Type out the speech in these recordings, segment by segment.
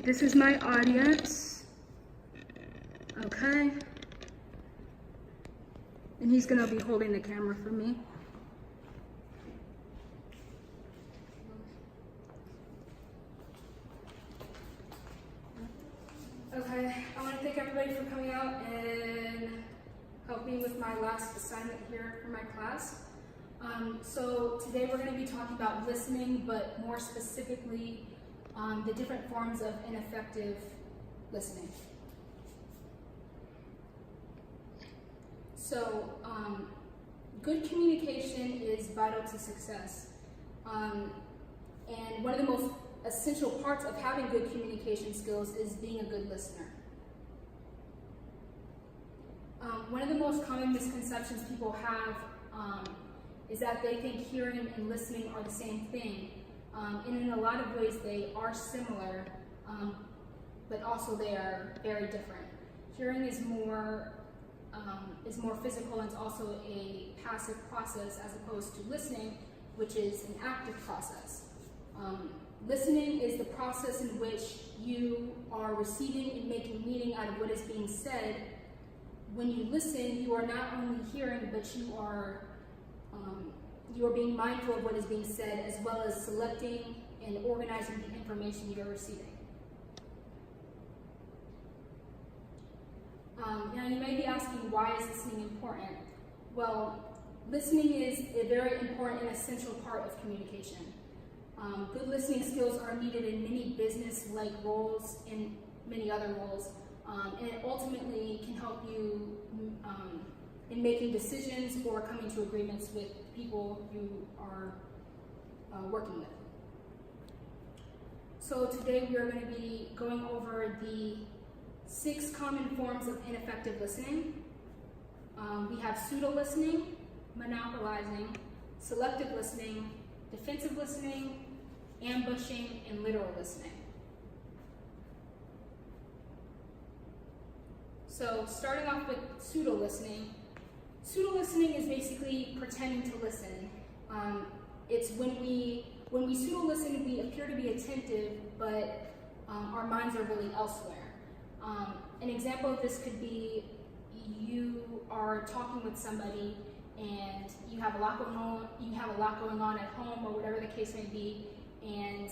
This is my audience. Okay. And he's gonna be holding the camera for me. Okay, I want to thank everybody for coming out and helping with my last assignment here for my class. So today we're going to be talking about listening, but more specifically the different forms of ineffective listening. So good communication is vital to success. And one of the most essential parts of having good communication skills is being a good listener. One of the most common misconceptions people have is that they think hearing and listening are the same thing. And in a lot of ways they are similar, but also they are very different. Hearing is more physical and it's also a passive process as opposed to listening, which is an active process. Listening is the process in which you are receiving and making meaning out of what is being said. When you listen, you are not only hearing, but you are being mindful of what is being said, as well as selecting and organizing the information you're receiving. Now you may be asking, why is listening important? Well, listening is a very important and essential part of communication. Good listening skills are needed in many business-like roles and many other roles, and it ultimately can help you in making decisions or coming to agreements with people you are working with. So today we are going to be going over the 6 common forms of ineffective listening. We have pseudo listening, monopolizing, selective listening, defensive listening, ambushing, and literal listening. So starting off with pseudo listening. Pseudo listening is basically pretending to listen. It's when we pseudo listen, we appear to be attentive, but our minds are really elsewhere. An example of this could be you are talking with somebody and you have a lot going on at home, or whatever the case may be, and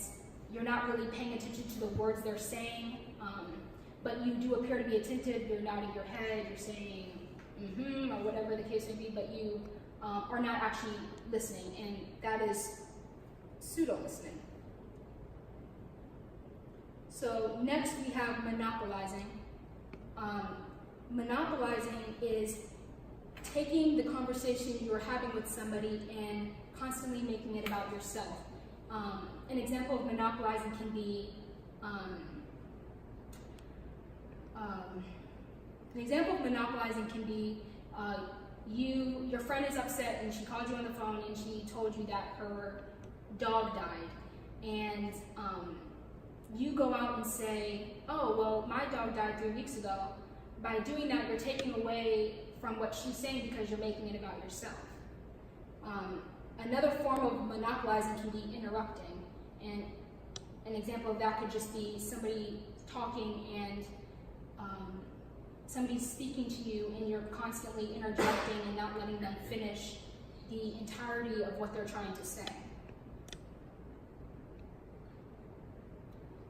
you're not really paying attention to the words they're saying, but you do appear to be attentive. You're nodding your head, you're saying or whatever the case may be, but you are not actually listening, and that is pseudo listening. So next we have monopolizing. Monopolizing is taking the conversation you're having with somebody and constantly making it about yourself. An example of monopolizing can be your friend is upset and she called you on the phone and she told you that her dog died, and you go out and say, oh, well, my dog died 3 weeks ago. By doing that, you're taking away from what she's saying because you're making it about yourself. Another form of monopolizing can be interrupting, and an example of that could just be somebody talking and somebody's speaking to you and you're constantly interjecting and not letting them finish the entirety of what they're trying to say.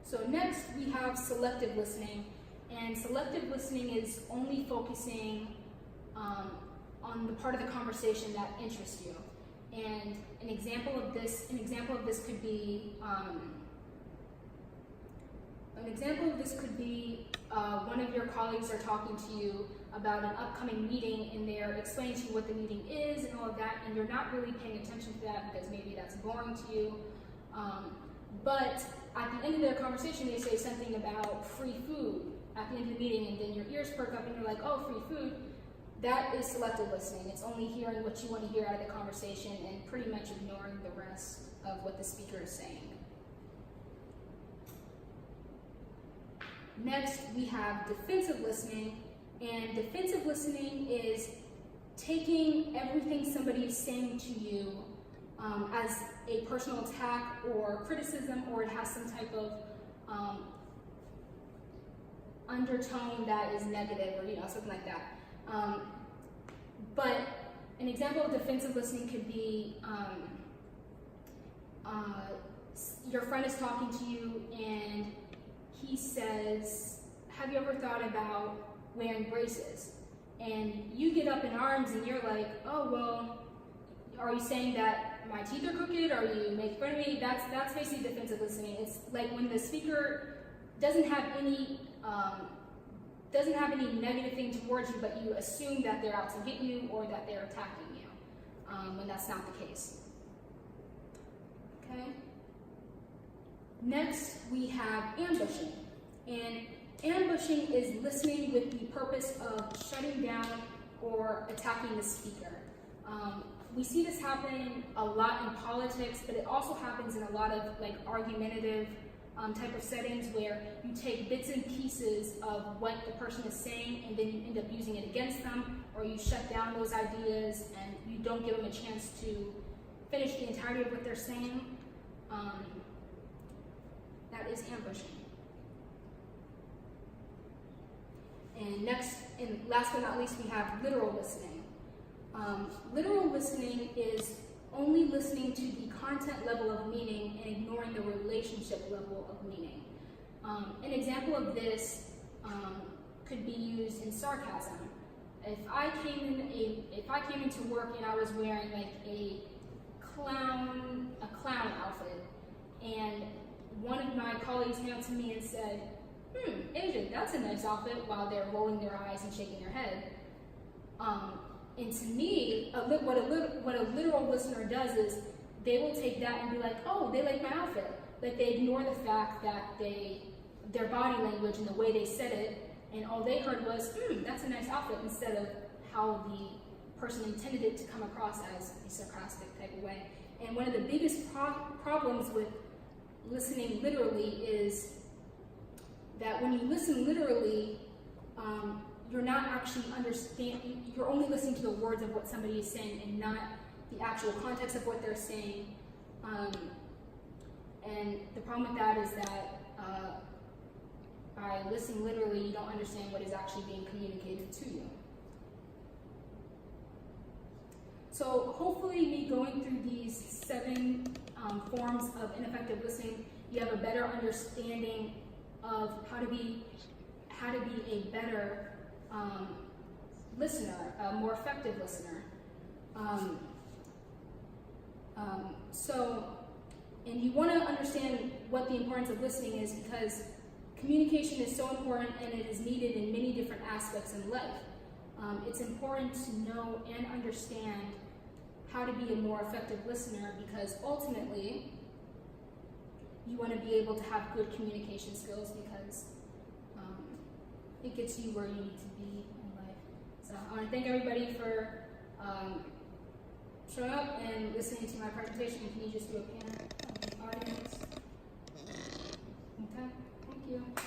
So next we have selective listening, and selective listening is only focusing on the part of the conversation that interests you. And an example of this could be one of your colleagues are talking to you about an upcoming meeting, and they're explaining to you what the meeting is and all of that, and you're not really paying attention to that because maybe that's boring to you. But at the end of their conversation, they say something about free food at the end of the meeting, and then your ears perk up and you're like, oh, free food. That is selective listening. It's only hearing what you want to hear out of the conversation and pretty much ignoring the rest of what the speaker is saying. Next, we have defensive listening, and defensive listening is taking everything somebody is saying to you as a personal attack or criticism, or it has some type of undertone that is negative, or something like that. But an example of defensive listening could be your friend is talking to you and he says, have you ever thought about wearing braces? And you get up in arms and you're like, oh, well, are you saying that my teeth are crooked? Are you making fun of me? That's basically defensive listening. It's like when the speaker doesn't have any negative thing towards you, but you assume that they're out to get you or that they're attacking you, when that's not the case. Okay. Next, we have ambushing. And ambushing is listening with the purpose of shutting down or attacking the speaker. We see this happening a lot in politics, but it also happens in a lot of argumentative type of settings where you take bits and pieces of what the person is saying and then you end up using it against them, or you shut down those ideas and you don't give them a chance to finish the entirety of what they're saying. That is ambushing. And next, and last but not least, we have literal listening. Literal listening is only listening to the content level of meaning and ignoring the relationship level of meaning. An example of this could be used in sarcasm. If I came into work and I was wearing a clown outfit, and one of my colleagues came up to me and said, Asia, that's a nice outfit, while they're rolling their eyes and shaking their head. And to me, what a literal listener does is they will take that and be like, oh, they like my outfit. Like, they ignore the fact that their body language and the way they said it, and all they heard was, that's a nice outfit, instead of how the person intended it to come across as a sarcastic type of way. And one of the biggest problems with listening literally is that when you listen literally, you're not actually understanding, you're only listening to the words of what somebody is saying and not the actual context of what they're saying. And the problem with that is that by listening literally, you don't understand what is actually being communicated to you. So hopefully me going through these 7 forms of ineffective listening, you have a better understanding of how to be a better listener, a more effective listener. And you want to understand what the importance of listening is, because communication is so important and it is needed in many different aspects in life. It's important to know and understand how to be a more effective listener, because ultimately you want to be able to have good communication skills, because it gets you where you need to be in life. So I want to thank everybody for showing up and listening to my presentation. Can you just do a panel of the audience? Okay, thank you.